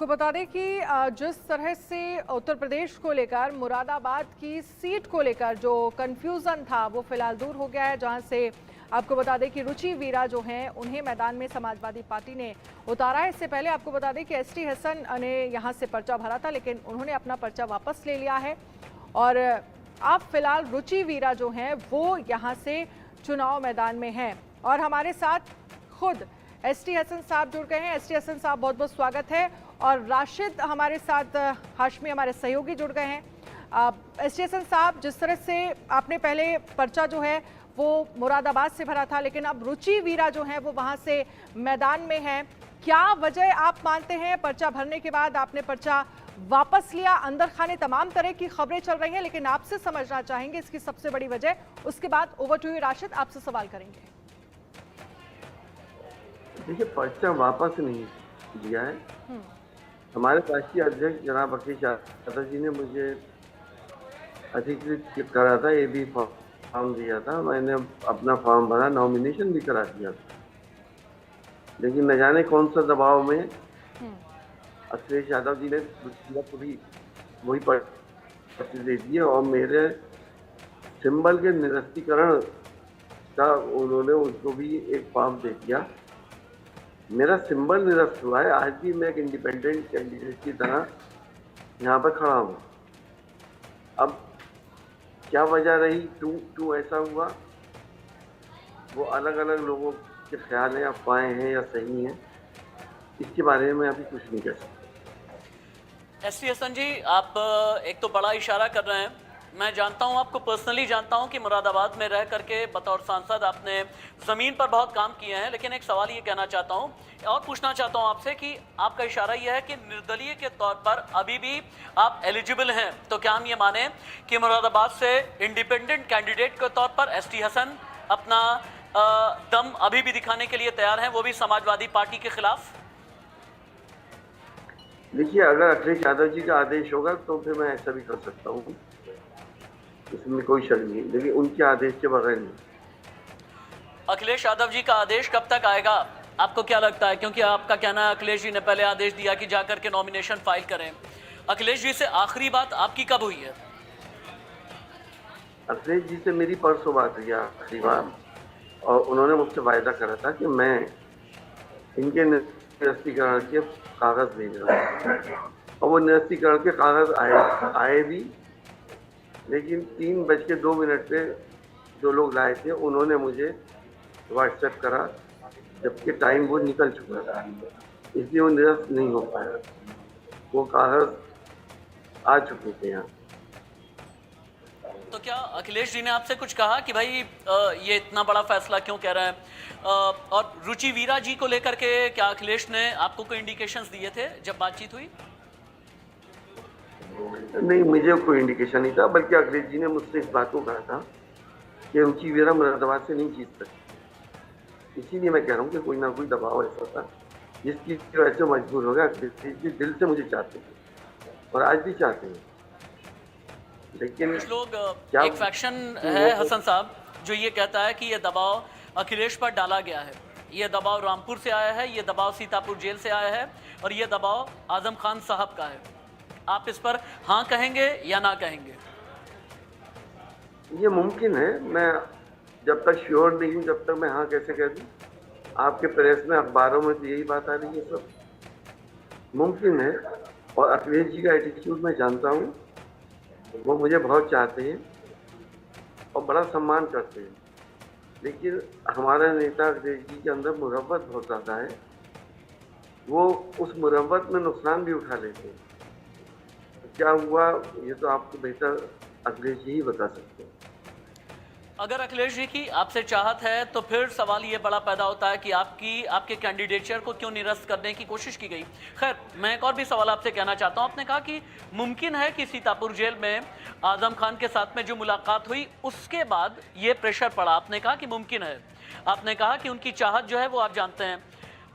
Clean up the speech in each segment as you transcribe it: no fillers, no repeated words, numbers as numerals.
आपको बता दें कि जिस तरह से उत्तर प्रदेश को लेकर मुरादाबाद की सीट को लेकर जो कंफ्यूजन था वो फिलहाल दूर हो गया है, जहां से आपको बता दें कि रुचि वीरा जो हैं उन्हें मैदान में समाजवादी पार्टी ने उतारा है। इससे पहले आपको बता दें कि एसटी हसन ने यहां से पर्चा भरा था, लेकिन उन्होंने अपना पर्चा वापस ले लिया है और अब फिलहाल रुचि वीरा जो हैं वो यहां से चुनाव मैदान में हैं। और हमारे साथ खुद एसटी हसन साहब जुड़ गए हैं। एसटी हसन साहब, बहुत बहुत स्वागत है। और राशिद हमारे साथ, हाशमी हमारे सहयोगी जुड़ गए हैं। एसटी हसन साहब, जिस तरह से आपने पहले पर्चा जो है वो मुरादाबाद से भरा था, लेकिन अब रुचि वीरा जो है वो वहां से मैदान में है, क्या वजह आप मानते हैं पर्चा भरने के बाद आपने पर्चा वापस लिया? अंदर खाने तमाम तरह की खबरें चल रही हैं, लेकिन आपसे समझना चाहेंगे इसकी सबसे बड़ी वजह। उसके बाद ओवर टू यू राशिद, आपसे सवाल करेंगे। देखिए, पर्चा वापस नहीं दिया है। हमारे राष्ट्रीय अध्यक्ष जनाब अखिलेश यादव जी ने मुझे अधिकृत करा था, ये भी फॉर्म दिया था, मैंने अपना फॉर्म भरा, नॉमिनेशन भी करा दिया था, लेकिन न जाने कौन सा दबाव में अखिलेश यादव जी ने पूरी वही पर्ची दे दी और मेरे सिंबल के निरस्तीकरण का उन्होंने उसको भी एक फॉर्म दे दिया। मेरा सिंबल निरस्त हुआ है। आज भी मैं एक इंडिपेंडेंट कैंडिडेट की तरह यहाँ पर खड़ा हूँ। अब क्या वजह रही, क्यों ऐसा हुआ, वो अलग अलग लोगों के ख्याल हैं, अफवाहें हैं या सही हैं, इसके बारे में अभी कुछ नहीं कह सकते। एसटी हसन जी, आप एक तो बड़ा इशारा कर रहे हैं। मैं जानता हूं, आपको पर्सनली जानता हूं कि मुरादाबाद में रह करके बतौर सांसद आपने ज़मीन पर बहुत काम किए हैं, लेकिन एक सवाल ये कहना चाहता हूं और पूछना चाहता हूं आपसे कि आपका इशारा यह है कि निर्दलीय के तौर पर अभी भी आप एलिजिबल हैं, तो क्या हम ये माने कि मुरादाबाद से इंडिपेंडेंट कैंडिडेट के तौर पर एसटी हसन अपना दम अभी भी दिखाने के लिए तैयार हैं, वो भी समाजवादी पार्टी के खिलाफ? देखिए, अगर अखिलेश यादव जी का आदेश होगा तो फिर मैं ऐसा भी कर सकता हूँ, इसमें कोई शक नहीं, लेकिन उनके आदेश के बगैर नहीं। अखिलेश यादव जी का आदेश कब तक आएगा, आपको क्या लगता है? क्योंकि आपका कहना है अखिलेश जी ने पहले आदेश दिया कि जाकर के नॉमिनेशन फाइल करें। अखिलेश जी से आखिरी बात आपकी कब हुई है? अखिलेश जी से मेरी परसों बात हुई आखिरी बार, और उन्होंने मुझसे वायदा करा था कि मैं इनके निरस्तीकरण के कागज भेज रहा हूँ, और वो निरस्तीकरण के कागज आए भी, लेकिन 3:02 पे जो लोग लाए थे उन्होंने मुझे व्हाट्सएप करा, जबकि टाइम वो निकल चुका था, इसलिए वो निरस्त नहीं हो पाया। वो कागज आ चुके थे यहाँ। तो क्या अखिलेश जी ने आपसे कुछ कहा कि भाई ये इतना बड़ा फैसला क्यों कह रहे हैं? और रुचि वीरा जी को लेकर के क्या अखिलेश ने आपको कोई इंडिकेशंस दिए थे जब बातचीत हुई? नहीं, मुझे कोई इंडिकेशन नहीं था, बल्कि अखिलेश जी ने मुझसे इस बात को कहा था कि रुचि वीरा मुरादाबाद से नहीं जीत सकती। इसीलिए मैं कह रहा हूँ कि कोई ना कोई दबाव ऐसा था जिसकी वजह से मजबूर हो गया। अखिलेश जी दिल से मुझे चाहते थे और आज भी चाहते हैं, लेकिन कुछ लोग, एक फैक्शन है हसन साहब जो ये कहता है कि ये दबाव अखिलेश पर डाला गया है, ये दबाव रामपुर से आया है, ये दबाव सीतापुर जेल से आया है, और ये दबाव आजम खान साहब का है। आप इस पर हाँ कहेंगे या ना कहेंगे? ये मुमकिन है, मैं जब तक श्योर नहीं हूँ जब तक मैं हाँ कैसे कह दूँ। आपके प्रेस में, अखबारों में तो यही बात आ रही है, सब मुमकिन है। और अखिलेश जी का एटीट्यूड मैं जानता हूँ, वो मुझे बहुत चाहते हैं और बड़ा सम्मान करते हैं, लेकिन हमारा नेता अखिलेश जी के अंदर मुरव्वत बहुत ज़्यादा है, वो उस मुरव्वत में नुकसान भी उठा लेते हैं। क्या हुआ ये तो आपको बेहतर अखिलेश जी ही बता सकते हैं। अगर अखिलेश जी की आपसे चाहत है तो फिर सवाल ये बड़ा पैदा होता है कि आपके कैंडिडेचर को क्यों निरस्त करने की कोशिश की गई। खैर, मैं एक और भी सवाल आपसे कहना चाहता हूं। आपने कहा कि मुमकिन है कि सीतापुर जेल में आजम खान के साथ में जो मुलाकात हुई उसके बाद ये प्रेशर पड़ा। आपने कहा कि मुमकिन है, आपने कहा कि उनकी चाहत जो है वो आप जानते हैं।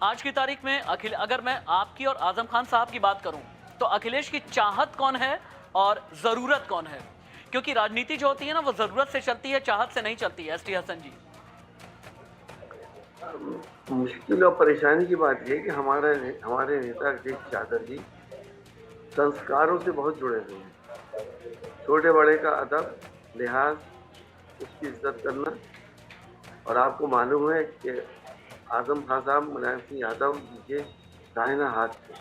आज की तारीख में अगर मैं आपकी और आजम खान साहब की बात करूं तो अखिलेश की चाहत कौन है और ज़रूरत कौन है? क्योंकि राजनीति जो होती है ना वो ज़रूरत से चलती है, चाहत से नहीं चलती है। एसटी हसन जी, मुश्किल और परेशानी की बात यह है कि हमारे नेता अखिलेश यादव जी संस्कारों से बहुत जुड़े हुए हैं। छोटे बड़े का अदब, लिहाज, उसकी इज्जत करना। और आपको मालूम है कि आजम खान साहब मुलायम सिंह यादव जी के दाहिना हाथ थे।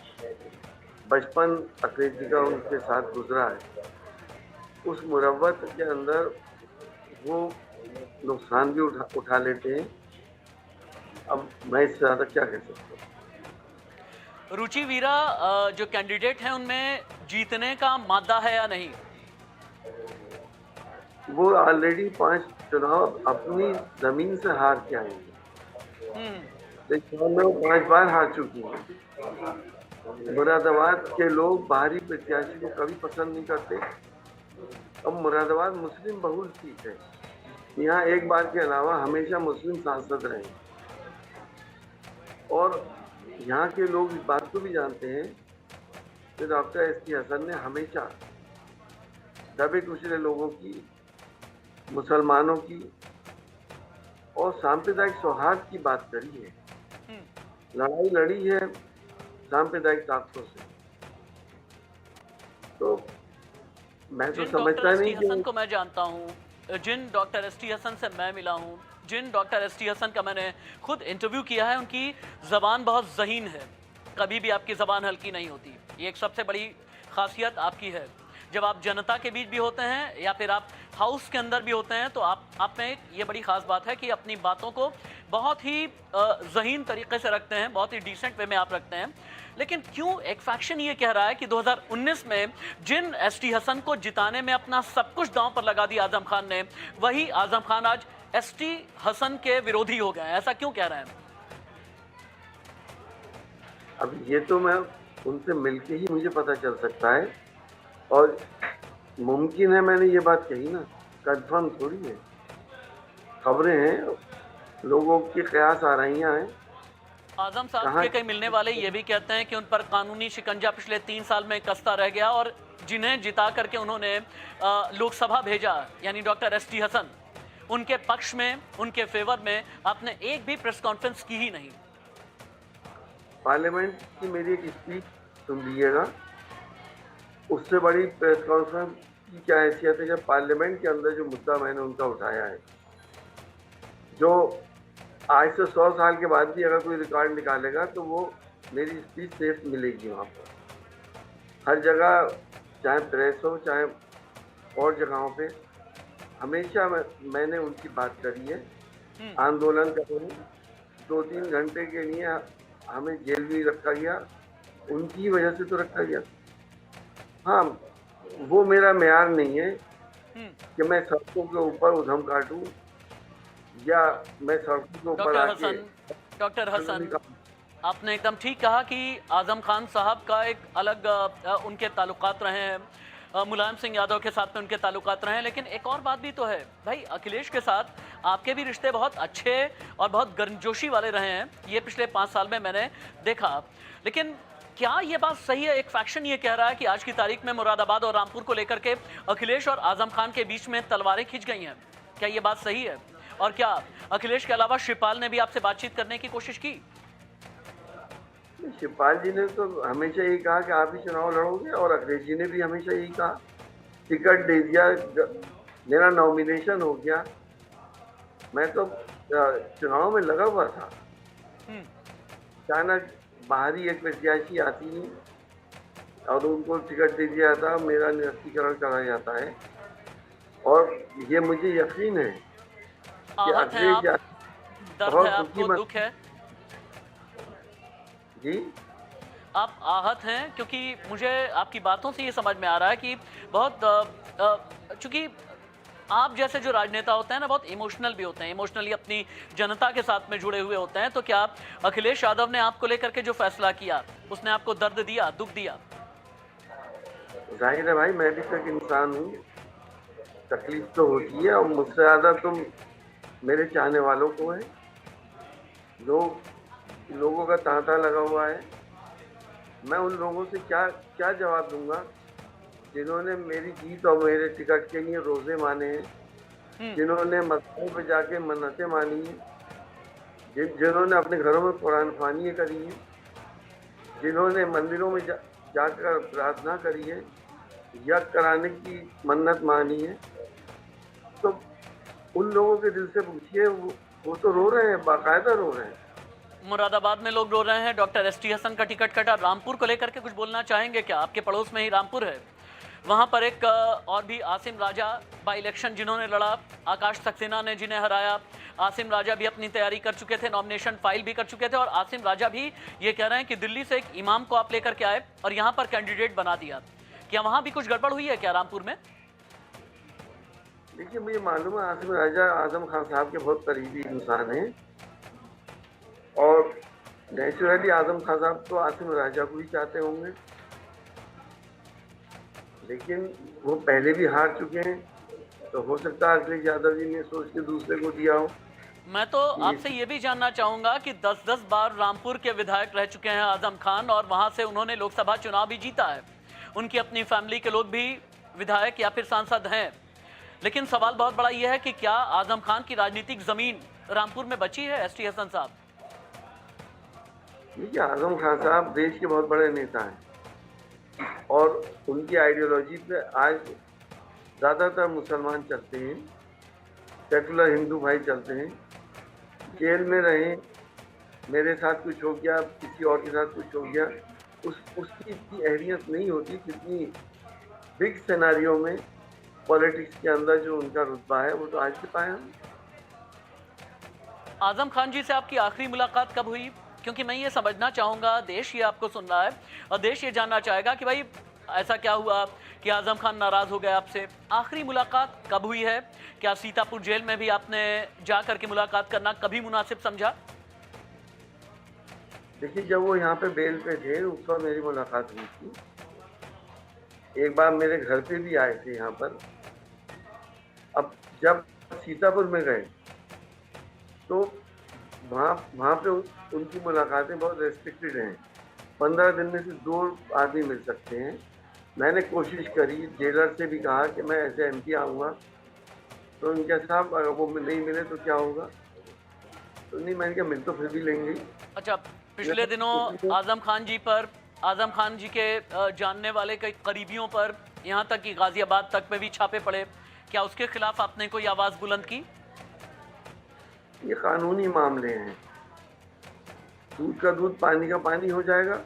बचपन अखिलेश जी का उनके साथ गुजरा है। उस मुरव्वत के अंदर वो नुकसान भी उठा लेते हैं। अब मैं इससे ज्यादा क्या कह सकता हूँ। रुचि वीरा जो कैंडिडेट हैं उनमें जीतने का मादा है या नहीं? वो ऑलरेडी 5 चुनाव अपनी जमीन से हार के आए हैं। चुनाव में वो 5 बार हार चुकी हैं। मुरादाबाद के लोग बाहरी प्रत्याशी को कभी पसंद नहीं करते। अब मुरादाबाद मुस्लिम बहुल सीट है। यहाँ एक बार के अलावा हमेशा मुस्लिम सांसद रहे और यहाँ के लोग इस बात को भी जानते हैं कि डॉक्टर एस टी हसन ने हमेशा दबे कुचले लोगों की, मुसलमानों की और सांप्रदायिक सौहार्द की बात करी है। लड़ाई लड़ी है सांप्रदायिक ताकतों से। तो मैं तो समझता नहीं कि हसन को मैं जानता हूँ, जिन डॉक्टर एस टी हसन से मैं मिला हूँ, जिन डॉक्टर एस टी हसन का मैंने खुद इंटरव्यू किया है, उनकी ज़बान बहुत ज़हीन है। कभी भी आपकी ज़बान हल्की नहीं होती। ये एक सबसे बड़ी खासियत आपकी है। जब आप जनता के बीच भी होते हैं या फिर आप हाउस के अंदर भी होते हैं तो आप में ये बड़ी ख़ास बात है कि अपनी बातों को बहुत ही ज़हीन तरीके से रखते हैं, बहुत ही डिसेंट वे में आप रखते हैं। लेकिन क्यों एक फैक्शन ये कह रहा है कि 2019 में जिन एस टी हसन को जिताने में अपना सब कुछ दांव पर लगा दिया आजम खान ने, वही आजम खान आज एस टी हसन के विरोधी हो गए हैं? ऐसा क्यों कह रहे हैं? अब ये तो मैं उनसे मिलके ही मुझे पता चल सकता है और मुमकिन है मैंने ये बात कही ना, कंफर्म थोड़ी है। खबरें हैं, लोगों की कयास आ रही हैं। आजम साहब के कई मिलने वाले ये भी कहते हैं कि उन पर कानूनी शिकंजा पिछले 3 साल में कसता रह गया और जिन्हें जिता करके उन्होंने लोकसभा भेजा, यानी डॉक्टर एस टी हसन, उनके पक्ष में, उनके फेवर में आपने एक भी प्रेस कॉन्फ्रेंस की ही नहीं। पार्लियामेंट की मेरी एक स्पीच सुन लीजिएगा, उससे बड़ी प्रेस कॉन्फ्रेंस की क्या हैसियत है जब पार्लियामेंट के अंदर जो मुद्दा मैंने उनका उठाया है, जो आज से 100 साल के बाद भी अगर कोई रिकॉर्ड निकालेगा तो वो मेरी स्पीच सेफ मिलेगी वहाँ पर। हर जगह, चाहे प्रेस हो चाहे और जगहों पे, हमेशा मैंने उनकी बात करी है। आंदोलन कर रहे हैं, 2-3 घंटे के लिए हमें जेल भी रखा गया, उनकी वजह से तो रखा गया। हाँ, वो मेरा मेयार नहीं है कि मैं सड़कों के ऊपर उधम काटूं या मैं सड़कों के ऊपर आके। डॉक्टर हसन, आपने एकदम ठीक कहा कि आजम खान साहब का एक अलग उनके ताल्लुकात रहे हैं, मुलायम सिंह यादव के साथ में उनके ताल्लुकात रहे हैं। लेकिन एक और बात भी तो है भाई, अखिलेश के साथ आपके भी रिश्ते बहुत अच्छे और बहुत गर्मजोशी वाले रहे हैं, ये पिछले 5 साल में मैंने देखा। लेकिन क्या ये बात सही है, एक फैक्शन ये कह रहा है कि आज की तारीख में मुरादाबाद और रामपुर को लेकर के अखिलेश और आजम खान के बीच में तलवारें खिंच गई हैं? क्या ये बात सही है? और क्या अखिलेश के अलावा शिवपाल ने भी आपसे बातचीत करने की कोशिश की? शिवपाल जी ने तो हमेशा यही कहा कि आप ही चुनाव लड़ोगे और अखिलेश जी ने भी हमेशा यही कहा। टिकट दे दिया, मेरा नॉमिनेशन हो गया, मैं तो चुनाव में लगा हुआ था। अचानक बाहरी एक प्रत्याशी आती है और उनको टिकट दे दिया था, मेरा निरस्तीकरण करा जाता है। और ये मुझे यकीन है कि अखिलेश दर्द है आपको, दुख है जी, आप आहत हैं, क्योंकि मुझे आपकी बातों से ये समझ में आ रहा है कि बहुत चूंकि आप जैसे जो राजनेता होते हैं ना, बहुत इमोशनल भी होते हैं, इमोशनली अपनी जनता के साथ में जुड़े हुए होते हैं। तो क्या अखिलेश यादव ने आपको लेकर के जो फैसला किया, उसने आपको दर्द दिया, दुख दिया? जाहिर है भाई, मैं भी तक इंसान हूँ, तकलीफ तो होती है। और मुझसे ज़्यादा तुम मेरे चाहने वालों को है, लोगों का तांता लगा हुआ है। मैं उन लोगों से क्या जवाब दूंगा जिन्होंने मेरी जीत और मेरे टिकट के लिए रोजे माने हैं, जिन्होंने मस्जिद पे जाके मन्नतें मानी हैं, जिन्होंने अपने घरों में कुरान ख्वानी करी है, जिन्होंने मंदिरों में जाकर प्रार्थना करी है, यज्ञ कराने की मन्नत मानी है, तो उन लोगों के दिल से पूछिए, वो तो रो रहे हैं, बाकायदा रो रहे हैं। मुरादाबाद में लोग रो रहे हैं। डॉक्टर एसटी हसन का टिकट कटा। रामपुर को लेकर के कुछ बोलना चाहेंगे क्या? आपके पड़ोस में ही रामपुर है, वहां पर एक और भी आसिम राजा बाई इलेक्शन जिन्होंने लड़ा, आकाश सक्सेना ने जिन्हें हराया। आसिम राजा भी अपनी तैयारी कर चुके थे, नॉमिनेशन फाइल भी कर चुके थे, और आसिम राजा भी ये कह रहे हैं कि दिल्ली से एक इमाम को आप लेकर के आए और यहाँ पर कैंडिडेट बना दिया। क्या वहां भी कुछ गड़बड़ हुई है क्या रामपुर में? देखिए, मुझे मालूम है आसिम राजा आजम खान साहब के बहुत करीबी इंसान हैं, और नेचुरली आजम खान साहब तो आसिम राजा को ही चाहते होंगे, लेकिन वो पहले भी हार चुके हैं, तो हो सकता है अखिलेश यादव जी ने सोच के दूसरे को दिया हो। मैं तो आपसे ये भी जानना चाहूंगा कि 10-10 बार रामपुर के विधायक रह चुके हैं आजम खान, और वहां से उन्होंने लोकसभा चुनाव भी जीता है। उनकी अपनी फैमिली के लोग भी विधायक या फिर सांसद हैं, लेकिन सवाल बहुत बड़ा यह है कि क्या आजम खान की राजनीतिक जमीन रामपुर में बची है? एसटी हसन साहब, देखिए, आजम खान साहब देश के बहुत बड़े नेता हैं, और उनकी आइडियोलॉजी पे आज ज़्यादातर मुसलमान चलते हैं, सेकुलर हिंदू भाई चलते हैं। जेल में रहे, मेरे साथ कुछ हो गया, किसी और के साथ कुछ हो गया, उसकी इतनी अहमियत नहीं होती जितनी बिग सिनेरियो में पॉलिटिक्स के अंदर जो उनका रुतबा है, वो तो आज के पाए हम। आजम खान जी से आपकी आखिरी मुलाकात कब हुई? क्योंकि मैं ये समझना चाहूंगा, देश ये आपको सुन रहा है और देश ये जानना चाहेगा कि भाई ऐसा क्या हुआ कि आजम खान नाराज हो गए आपसे। आखिरी मुलाकात कब हुई है? क्या सीतापुर जेल में भी आपने जा करके मुलाकात करना कभी मुनासिब समझा? देखिए, जब वो यहाँ पे बेल पे थे, उस पर मेरी मुलाकात हुई थी। एक बार मेरे घर पे भी आए थे यहाँ पर। अब जब सीतापुर में गए तो वहाँ पे उनकी मुलाकातें बहुत रेस्ट्रिक्टेड हैं। 15 दिन में से 2 आदमी मिल सकते हैं। मैंने कोशिश करी, जेलर से भी कहा कि मैं ऐसे एमपी आऊँगा, तो उनके साहब अगर वो नहीं मिले तो क्या होगा? तो नहीं, मैंने कहा मिल तो फिर भी लेंगे। अच्छा, पिछले दिनों आजम खान जी के जानने वाले कई करीबियों पर, यहाँ तक कि गाजियाबाद तक में भी छापे पड़े। क्या उसके खिलाफ आपने कोई आवाज़ बुलंद की? ये कानूनी मामले हैं, दूध का दूध पानी का पानी हो जाएगा,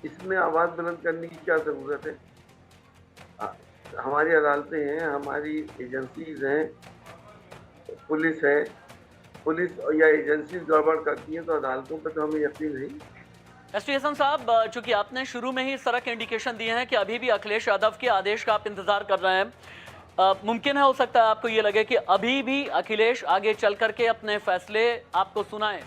इसमें आवाज़ बुलंद करने की क्या ज़रूरत है? हमारी अदालतें हैं, हमारी एजेंसीज हैं, पुलिस है, पुलिस या एजेंसीज गड़बड़ करती हैं तो अदालतों पर तो हमें यकीन नहीं। एसटी हसन साहब, चूंकि आपने शुरू में ही इस तरह के इंडिकेशन दिए हैं कि अभी भी अखिलेश यादव के आदेश का आप इंतजार कर रहे हैं, मुमकिन है, हो सकता है आपको ये लगे कि अभी भी अखिलेश आगे चल करके अपने फैसले आपको सुनाएं,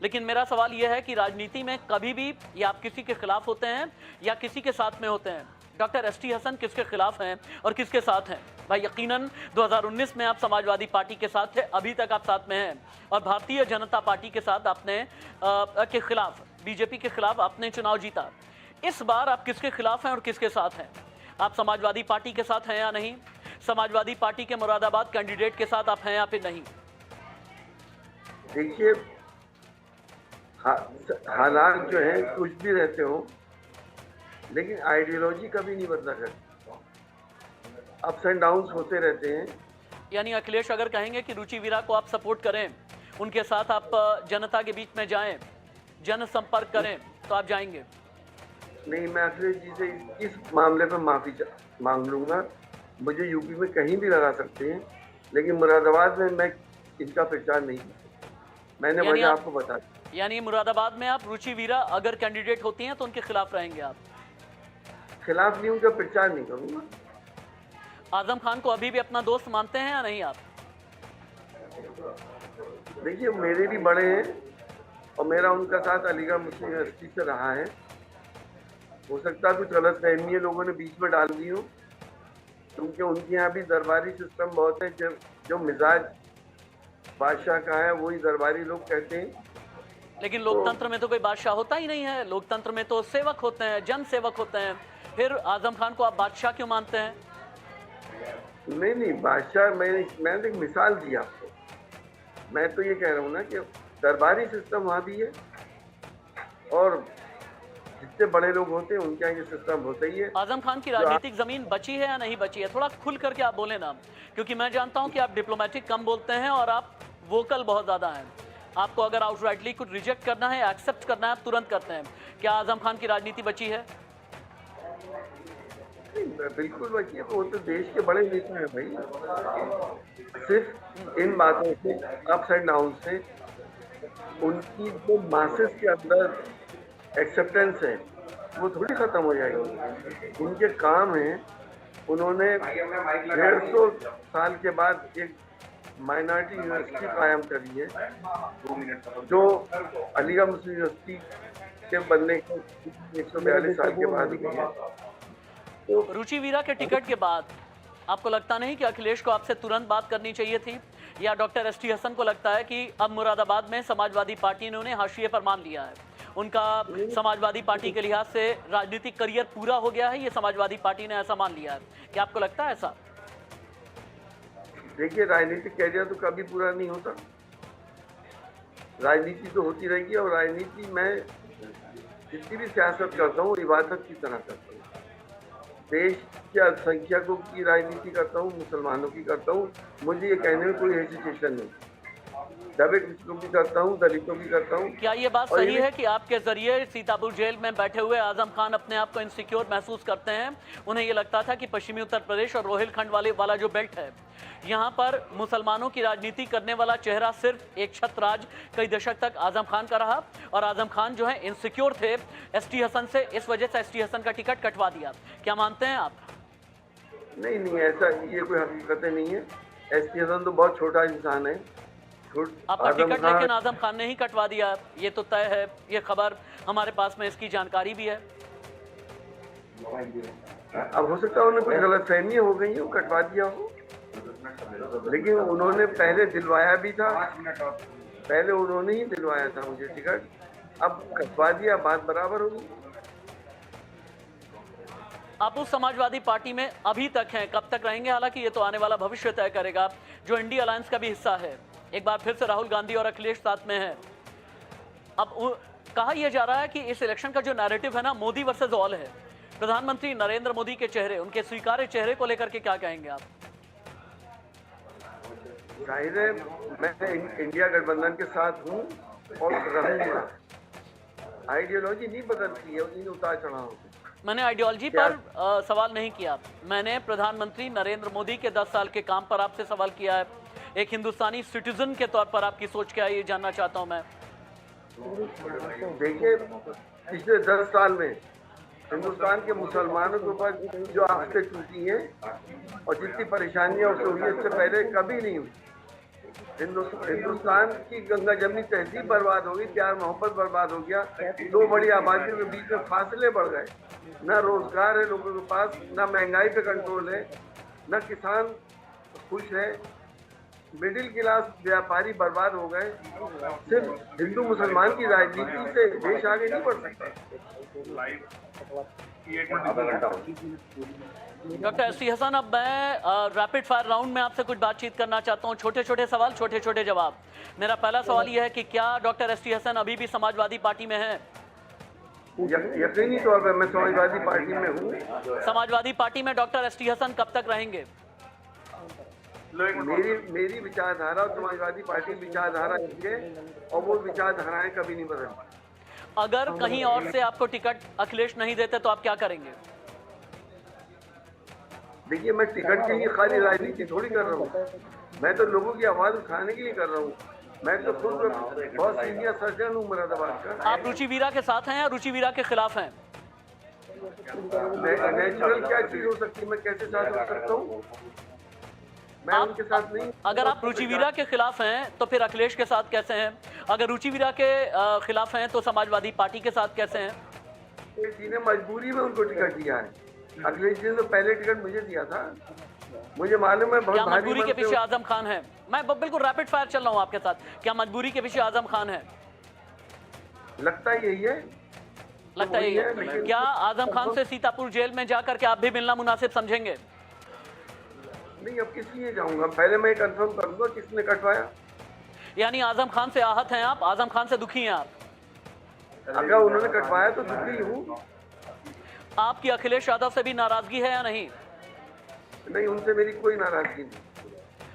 लेकिन मेरा सवाल यह है कि राजनीति में कभी भी या आप किसी के खिलाफ होते हैं या किसी के साथ में होते हैं। डॉक्टर एसटी हसन किसके खिलाफ हैं और किसके साथ हैं? भाई यकीनन 2019 में आप समाजवादी पार्टी के साथ थे, अभी तक आप साथ में हैं, और भारतीय जनता पार्टी के साथ आपने के खिलाफ, बीजेपी के खिलाफ आपने चुनाव जीता। इस बार आप किसके खिलाफ हैं और किसके साथ हैं? आप समाजवादी पार्टी के साथ हैं या नहीं? समाजवादी पार्टी के मुरादाबाद कैंडिडेट के साथ आप हैं या फिर नहीं? देखिए, हालात जो है कुछ भी रहते हो, लेकिन आइडियोलॉजी कभी नहीं बदला करती, अप्स एंड डाउन्स होते रहते हैं। यानी अखिलेश अगर कहेंगे कि रुचि वीरा को आप सपोर्ट करें, उनके साथ आप जनता के बीच में जाएं, जनसंपर्क करें, तो आप जाएंगे? नहीं, मैं अखिलेश जी से इस मामले पर माफ़ी मांग लूँगा। मुझे यूपी में कहीं भी लगा सकते हैं, लेकिन मुरादाबाद में मैं इनका प्रचार नहीं किया। मैंने वजह आपको बता दी। यानी मुरादाबाद में आप रुचि वीरा अगर कैंडिडेट होती हैं तो उनके खिलाफ रहेंगे? आप खिलाफ नहीं, उनका प्रचार नहीं करूँगा। आजम खान को अभी भी अपना दोस्त मानते हैं या नहीं आप? देखिए, मेरे भी बड़े हैं और मेरा उनका साथ अलीगढ़ मुस्लिम यूनिवर्सिटी से रहा है। हो सकता है कुछ गलतफहमी लोगों ने बीच में डाल दी हो, क्योंकि उनके यहाँ भी दरबारी सिस्टम बहुत है। जो मिजाज बादशाह का है वही दरबारी लोग कहते हैं। लेकिन लोकतंत्र में तो कोई बादशाह होता ही नहीं है। लोकतंत्र में तो सेवक होते हैं, जन सेवक होते हैं। फिर आजम खान को आप बादशाह क्यों मानते हैं? नहीं, बादशाह, मैंने एक मिसाल दी आपको। मैं तो ये कह रहा हूँ ना कि दरबारी सिस्टम वहाँ भी है और जितने बड़े लोग होते हैं उनके यहाँ ये सिस्टम होता ही है। आजम खान की राजनीतिक जमीन बची है या नहीं बची है, थोड़ा खुल करके आप बोले ना, क्योंकि मैं जानता हूं कि आप डिप्लोमेटिक कम बोलते हैं और आप वोकल बहुत ज्यादा हैं। आपको अगर आउटराइटली कुछ रिजेक्ट करना है, एक्सेप्ट करना है, आप तुरंत करते हैं। क्या आजम खान की राजनीति बची है? बिल्कुल बची है, तो वो तो देश के बड़े नेता हैं भाई। सिर्फ इन बातों से अप्स एंड डाउन से उनकी जो मासेस के अंदर एक्सेप्टेंस है वो थोड़ी खत्म हो जाएगी। उनके काम है, उन्होंने 150 साल के बाद एक माइनॉरिटी यूनिवर्सिटी कायम करी है जो अलीगढ़ मुस्लिम यूनिवर्सिटी के बनने के 142 साल के बाद हुई है। तो रुचि वीरा के टिकट के बाद आपको लगता नहीं कि अखिलेश को आपसे तुरंत बात करनी चाहिए थी, या डॉक्टर एसटी हसन को लगता है कि अब मुरादाबाद में समाजवादी पार्टी ने उन्हें हाशिए पर मान लिया है, उनका समाजवादी पार्टी के लिहाज से राजनीतिक करियर पूरा हो गया है, ये समाजवादी पार्टी ने ऐसा मान लिया है? क्या आपको लगता है ऐसा? देखिए, राजनीतिक कैरियर तो कभी पूरा नहीं होता। राजनीति तो होती रहेगी और राजनीति में जितनी भी सियासत करता हूँ इबादत की तरह करता हूँ। देश के अल्पसंख्यकों की राजनीति करता हूँ, मुसलमानों की करता हूँ, मुझे ये कहने में कोई हेजिटेशन नहीं। दलित मुस्लिम की करता हूँ, दलितों की करता हूँ। क्या ये बात सही है कि आपके जरिए सीतापुर जेल में बैठे हुए आजम खान अपने आप को इनसिक्योर महसूस करते हैं? उन्हें ये लगता था कि पश्चिमी उत्तर प्रदेश और रोहिलखंड वाला जो बेल्ट है, यहाँ पर मुसलमानों की राजनीति करने वाला चेहरा सिर्फ एक छत्रराज कई दशक तक आजम खान का रहा, और आजम खान जो है इनसिक्योर थे एसटी हसन से, इस वजह से एसटी हसन का टिकट कटवा दिया। क्या मानते हैं आप? नहीं, ऐसा ये कोई हकीकत नहीं है। एसटी हसन तो बहुत छोटा इंसान है। आपका टिकट लेकिन आजम खान ने ही कटवा दिया, ये तो तय है, ये खबर हमारे पास में इसकी जानकारी भी है। अब हो सकता है उन्हें कोई गलतफहमी हो गई है, वो कटवा दिया हो, लेकिन उन्होंने पहले दिलवाया भी था, पहले उन्होंने ही दिलवाया था मुझे टिकट, अब कटवा दिया, बात बराबर होगी। आप उस समाजवादी पार्टी में अभी तक हैं, कब तक रहेंगे हालांकि ये तो आने वाला भविष्य तय करेगा, जो इंडिया अलायंस का भी हिस्सा है। एक बार फिर से राहुल गांधी और अखिलेश साथ में हैं। अब कहा यह जा रहा है कि इस इलेक्शन का जो नैरेटिव है ना, मोदी वर्सेस ऑल है। प्रधानमंत्री नरेंद्र मोदी के चेहरे, उनके स्वीकार्य चेहरे को लेकर के क्या कहेंगे आप? जाहिर है मैं इंडिया गठबंधन के साथ हूँ और रहूंगा। आइडियोलॉजी नहीं बदलती है, नहीं उतार चढ़ाव। मैंने आइडियोलॉजी पर सवाल नहीं किया, मैंने प्रधानमंत्री नरेंद्र मोदी के 10 साल के काम पर आपसे सवाल किया है। एक हिंदुस्तानी सिटीजन के तौर पर आपकी सोच क्या है, ये जानना चाहता हूं मैं। देखिए, पिछले 10 साल में हिंदुस्तान के मुसलमानों के ऊपर जो आफतें टूटी हैं और जितनी परेशानियां उससे हुई, इससे पहले कभी नहीं हुई। हिंदुस्तान की गंगा जमनी तहजीब बर्बाद हो गई, प्यार मोहब्बत बर्बाद हो गया, दो बड़ी आबादियों के बीच में फासले बढ़ गए, न रोजगार है लोगों के पास, न महंगाई पे कंट्रोल है, न किसान खुश है, मिडिल क्लास व्यापारी बर्बाद हो गए। सिर्फ हिंदू मुसलमान की राजनीति से देश आगे नहीं बढ़ सकता। डॉक्टर एसटी हसन, अब मैं रैपिड फायर राउंड में आपसे कुछ बातचीत करना चाहता हूँ। छोटे छोटे सवाल, छोटे छोटे जवाब। मेरा पहला सवाल यह है कि क्या डॉक्टर एसटी हसन अभी भी समाजवादी पार्टी में हैं? यकीनी तौर पर मैं समाजवादी पार्टी में हूँ। समाजवादी पार्टी में डॉक्टर एसटी हसन कब तक रहेंगे? मेरी विचारधारा और समाजवादी पार्टी की विचारधारा है और वो विचारधाराएं कभी नहीं बदलती। अगर कहीं और से आपको टिकट अखिलेश नहीं देते तो आप क्या करेंगे? देखिए, मैं टिकट के लिए खाली राजनीति थोड़ी कर रहा हूँ, मैं तो लोगों की आवाज उठाने के लिए कर रहा हूँ। मैं तो खुद बहुत सीनियर सर्जन हूँ मुरादाबाद का। आप रुचि वीरा के साथ हैं या रुचि वीरा के खिलाफ हैं? नेचुरल क्या चीज हो सकती है, मैं कैसे साथ हो सकता हूँ? मैं उनके साथ नहीं। अगर आप रुचि वीरा के खिलाफ हैं तो फिर अखिलेश के साथ कैसे हैं? अगर रुचि वीरा के खिलाफ हैं तो समाजवादी पार्टी के साथ कैसे हैं? किसी ने मजबूरी में उनको टिकट दिया है। अखिलेश जी ने तो पहले टिकट मुझे दिया था, मुझे मालूम है। क्या मजबूरी के पीछे आजम खान है? मैं बिल्कुल रैपिड फायर चल रहा हूँ आपके साथ। क्या मजबूरी के पीछे आजम खान है? लगता यही है। लगता यही है। क्या आजम खान से सीतापुर जेल में जाकर के आप भी मिलना मुनासिब समझेंगे? नहीं, अब किस लिए जाऊंगा, पहले मैं कंफर्म करूंगा किसने कटवाया। यानी आजम खान से आहत हैं आप, आजम खान से दुखी हैं आप। अगर उन्होंने कटवाया तो दुखी हूँ। आपकी अखिलेश यादव से भी नाराजगी है या नहीं? नहीं, उनसे मेरी कोई नाराजगी नहीं।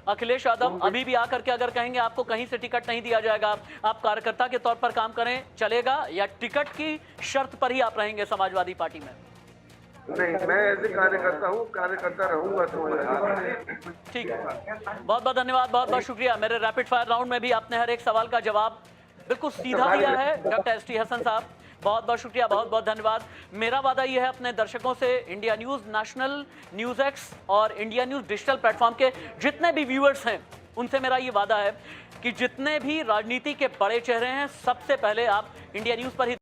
अखिलेश यादव अभी भी आकर के अगर कहेंगे आपको कहीं से टिकट नहीं दिया जाएगा, आप कार्यकर्ता के तौर पर काम करें, चलेगा, या टिकट की शर्त पर ही आप रहेंगे समाजवादी पार्टी में? नहीं, मैं ऐसे कार्यकर्ता हूँ, कार्यकर्ता रहूंगा तो। ठीक है, बहुत बहुत धन्यवाद, बहुत बहुत शुक्रिया। मेरे रैपिड फायर राउंड में भी आपने हर एक सवाल का जवाब बिल्कुल सीधा दिया है डॉक्टर एस.टी. हसन साहब, बहुत बहुत शुक्रिया, बहुत बहुत धन्यवाद। मेरा वादा यह है अपने दर्शकों से, India news national, news x और इंडिया न्यूज़ डिजिटल प्लेटफॉर्म के जितने भी व्यूअर्स हैं उनसे मेरा ये वादा है कि जितने भी राजनीति के बड़े चेहरे हैं सबसे पहले आप इंडिया न्यूज़ पर ही